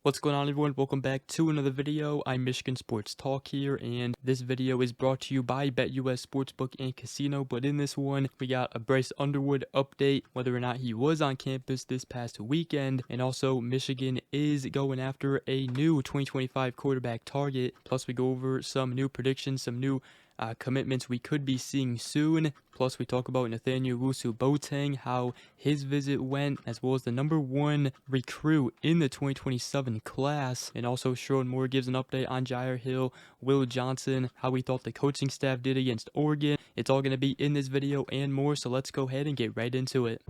What's going on, everyone? Welcome back to another video. I'm Michigan Sports Talk here, and this video is brought to you by BetUS Sportsbook and Casino. But in this one, we got a Bryce Underwood update, whether or not he was on campus this past weekend, and also Michigan is going after a new 2025 quarterback target. Plus, we go over some new predictions, some new commitments we could be seeing soon. Plus, we talk about Nathaniel Owusu-Boateng, how his visit went, as well as the #1 recruit in the 2027 class. And also, Sherrone Moore gives an update on Jyaire, Will Johnson, how we thought the coaching staff did against Oregon. It's all going to be in this video and more, so let's go ahead and get right into it.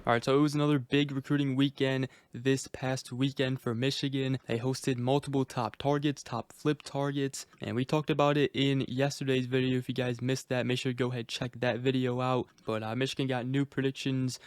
Alright, so it was another big recruiting weekend this past weekend for Michigan. They hosted multiple top targets, top flip targets, and we talked about it in yesterday's video. If you guys missed that, make sure to go ahead and check that video out. But Michigan got new predictions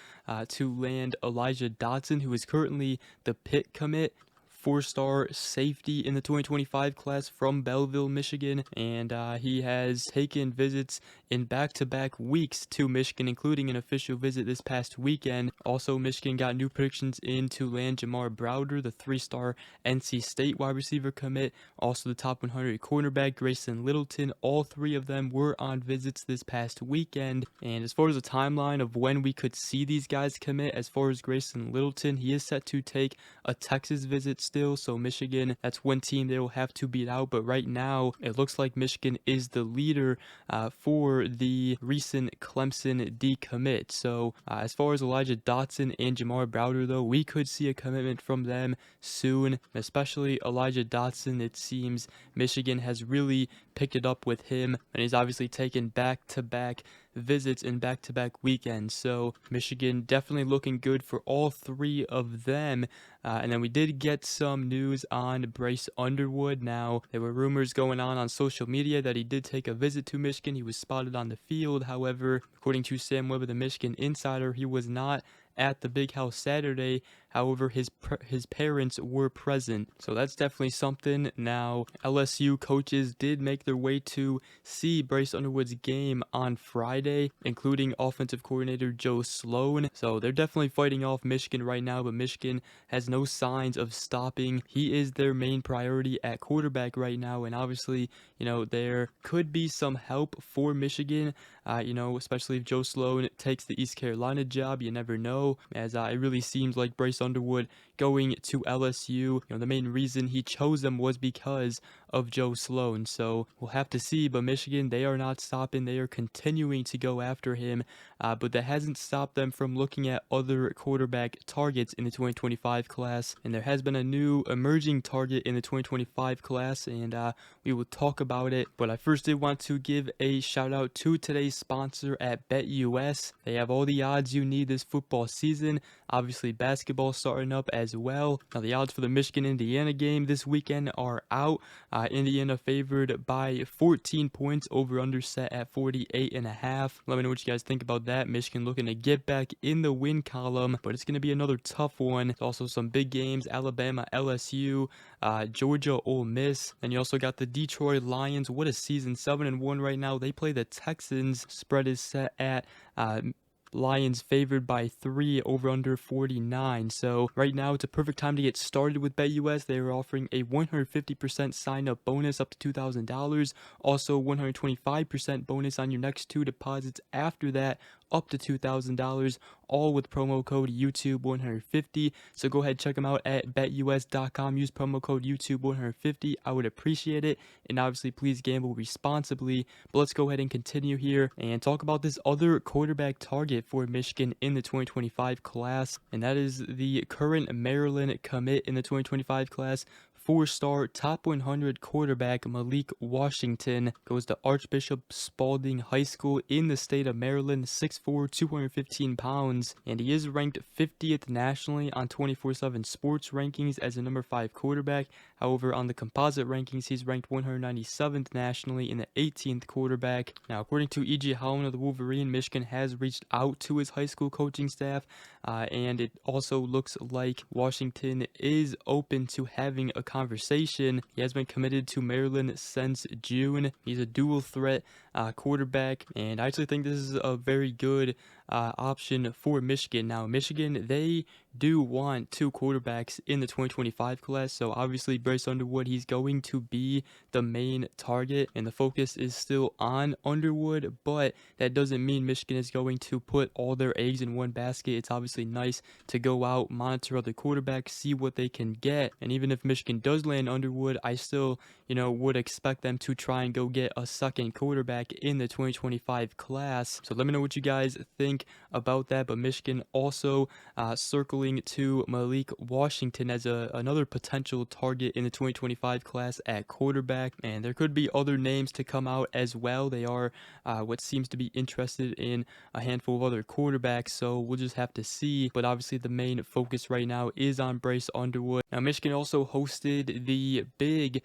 to land Elijah Dotson, who is currently the Pitt commit. 4-star safety in the 2025 class from Belleville, Michigan, and he has taken visits in back-to-back weeks to Michigan, including an official visit this past weekend. Also, Michigan got new predictions in to land Jamar Browder, the 3-star NC State wide receiver commit, also the top 100 cornerback Grayson Littleton. All three of them were on visits this past weekend. And as far as the timeline of when we could see these guys commit, as far as Grayson Littleton, he is set to take a Texas visit still, so Michigan, that's one team they will have to beat out. But right now it looks like Michigan is the leader for the recent Clemson decommit. So as far as Elijah Dotson and Jamar Browder, though, we could see a commitment from them soon, especially Elijah Dotson. It seems Michigan has really picked it up with him, and he's obviously taken back-to-back visits in back-to-back weekends. So Michigan definitely looking good for all three of them. And then we did get some news on Bryce Underwood. Now, there were rumors going on social media that he did take a visit to Michigan. He was spotted on the field. However, according to Sam Weber, the Michigan insider, he was not at the Big House Saturday. However, his parents were present, so that's definitely something. Now, LSU coaches did make their way to see Bryce Underwood's game on Friday, including offensive coordinator Joe Sloan. So they're definitely fighting off Michigan right now, but Michigan has no signs of stopping. He is their main priority at quarterback right now, and obviously, there could be some help for Michigan, especially if Joe Sloan takes the East Carolina job. You never know, as it really seems like Bryce Underwood going to LSU, the main reason he chose them was because of Joe Sloan. So we'll have to see, but Michigan, they are not stopping. They are continuing to go after him, but that hasn't stopped them from looking at other quarterback targets in the 2025 class. And there has been a new emerging target in the 2025 class, and we will talk about it. But I first did want to give a shout out to today's sponsor at BetUS. They have all the odds you need this football season. Obviously, basketball starting up as well. Now, the odds for the Michigan-Indiana game this weekend are out. Indiana favored by 14 points, over/under set at 48.5. Let me know what you guys think about that. Michigan looking to get back in the win column, but it's going to be another tough one. There's also some big games: Alabama, LSU, Georgia, Ole Miss. And you also got the Detroit Lions. What a season, 7-1 right now. They play the Texans. Spread is set at Lions favored by 3, over/under 49. So right now it's a perfect time to get started with BetUS. They are offering a 150% sign-up bonus up to $2,000. Also 125% bonus on your next 2 deposits after that, up to $2,000, all with promo code YouTube150. So go ahead, check them out at betus.com. Use promo code YouTube150. I would appreciate it. And obviously, please gamble responsibly. But let's go ahead and continue here and talk about this other quarterback target for Michigan in the 2025 class. And that is the current Maryland commit in the 2025 class. 4-star top 100 quarterback Malik Washington goes to Archbishop Spalding High School in the state of Maryland. 6'5", 6'4", 215 pounds, and he is ranked 50th nationally on 24/7 Sports rankings as a number 5 quarterback. However, on the composite rankings, he's ranked 197th nationally in the 18th quarterback. Now, according to E.J. Holland of the Wolverine, Michigan has reached out to his high school coaching staff, and it also looks like Washington is open to having a conversation. He has been committed to Maryland since June. He's a dual threat quarterback, and I actually think this is a very good option for Michigan. Now, Michigan, they do want 2 quarterbacks in the 2025 class, so obviously Bryce Underwood, he's going to be the main target, and the focus is still on Underwood, but that doesn't mean Michigan is going to put all their eggs in one basket. It's obviously nice to go out, monitor other quarterbacks, see what they can get, and even if Michigan does land Underwood, I still, would expect them to try and go get a second quarterback in the 2025 class. So let me know what you guys think about that. But Michigan also circling to Malik Washington as another potential target in the 2025 class at quarterback, and there could be other names to come out as well. They are what seems to be interested in a handful of other quarterbacks, so we'll just have to see. But obviously the main focus right now is on Bryce Underwood. Now, Michigan also hosted the big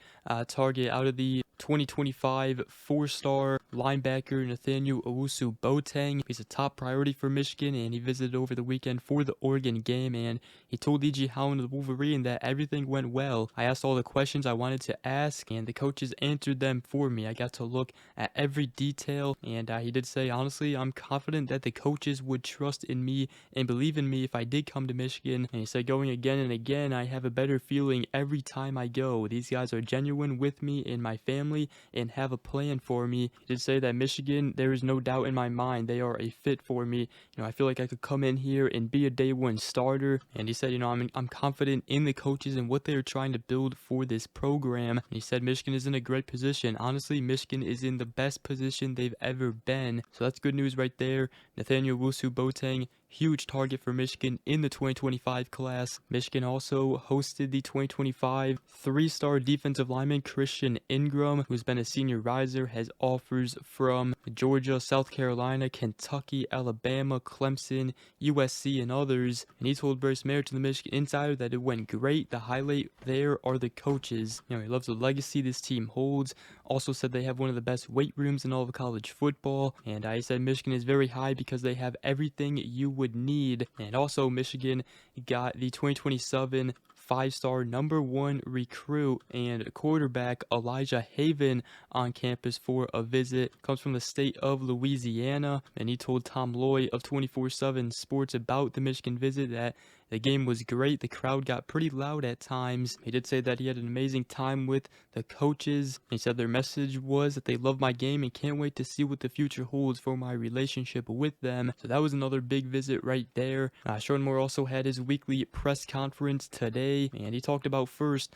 target out of the 2025 4-star linebacker Nathaniel Owusu-Boateng. He's a top priority for Michigan, and he visited over the weekend for the Oregon game, and he told E.J. Holland of the Wolverine that everything went well. I asked all the questions I wanted to ask, and the coaches answered them for me. I got to look at every detail, and he did say, honestly, I'm confident that the coaches would trust in me and believe in me if I did come to Michigan. And he said, going again and again, I have a better feeling every time I go. These guys are genuine with me and my family and have a plan for me. He did say that Michigan, there is no doubt in my mind they are a fit for me. I feel like I could come in here and be a day one starter. And he said, I'm confident in the coaches and what they're trying to build for this program. And he said Michigan is in a great position. Honestly, Michigan is in the best position they've ever been. So that's good news right there. Nathaniel Owusu-Boateng, huge target for Michigan in the 2025 class. Michigan also hosted the 2025 3-star defensive lineman Christian Ingram, who's been a senior riser, has offers from Georgia, South Carolina, Kentucky, Alabama, Clemson, USC, and others. And he told Bryce Mayer to the Michigan Insider that it went great. The highlight there are the coaches. He loves the legacy this team holds. Also said they have one of the best weight rooms in all of college football. And I said Michigan is very high because they have everything you would need. And also Michigan got the 2027 5-star number 1 recruit and quarterback Elijah Haven on campus for a visit. Comes from the state of Louisiana, and he told Tom Loy of 24/7 Sports about the Michigan visit that the game was great. The crowd got pretty loud at times. He did say that he had an amazing time with the coaches. He said their message was that they love my game and can't wait to see what the future holds for my relationship with them. So that was another big visit right there. Sherrone Moore also had his weekly press conference today, and he talked about first,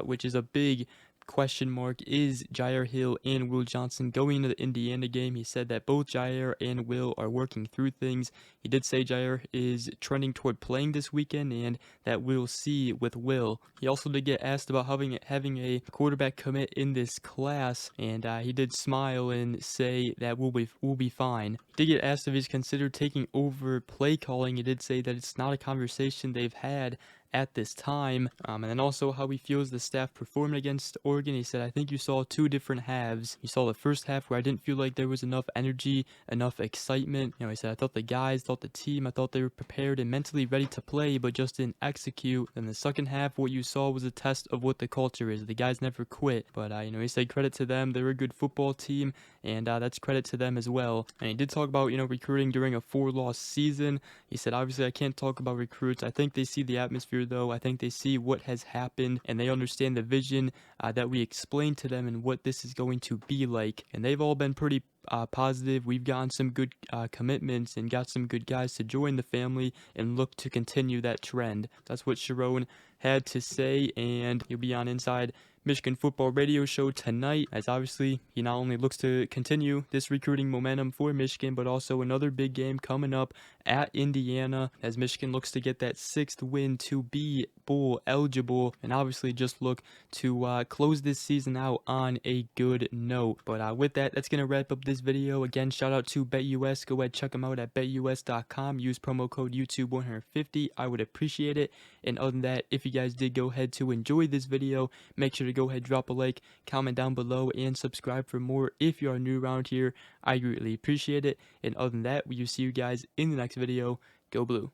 which is a big question mark, is Jyaire Hill and Will Johnson going into the Indiana game. He said that both Jyaire and Will are working through things. He did say Jyaire is trending toward playing this weekend and that we'll see with Will. He also did get asked about having a quarterback commit in this class, and he did smile and say that we'll be fine. He did get asked if he's considered taking over play calling. He did say that it's not a conversation they've had at this time, and then also how he feels the staff performed against Oregon. He said, I think you saw 2 different halves. You saw the first half where I didn't feel like there was enough energy, enough excitement. He said, I thought the guys, thought the team, I thought they were prepared and mentally ready to play, but just didn't execute. And the second half, what you saw was a test of what the culture is. The guys never quit, but he said credit to them. They're a good football team, and that's credit to them as well. And he did talk about recruiting during a 4-loss season. He said, obviously I can't talk about recruits. I think they see the atmosphere though. I think they see what has happened and they understand the vision that we explained to them and what this is going to be like. And they've all been pretty positive. We've gotten some good commitments and got some good guys to join the family and look to continue that trend. That's what Sherrone had to say, and he'll be on Inside Michigan Football Radio Show tonight, as obviously he not only looks to continue this recruiting momentum for Michigan, but also another big game coming up at Indiana, as Michigan looks to get that 6th win to be bowl eligible, and obviously just look to close this season out on a good note. But with that, that's going to wrap up this this video. Again, shout out to BetUS. Go ahead, check them out at betus.com. Use promo code YouTube150. I would appreciate it. And other than that, if you guys did go ahead to enjoy this video, make sure to go ahead, drop a like, comment down below, and subscribe for more if you are new around here. I greatly appreciate it. And other than that, we will see you guys in the next video. Go Blue.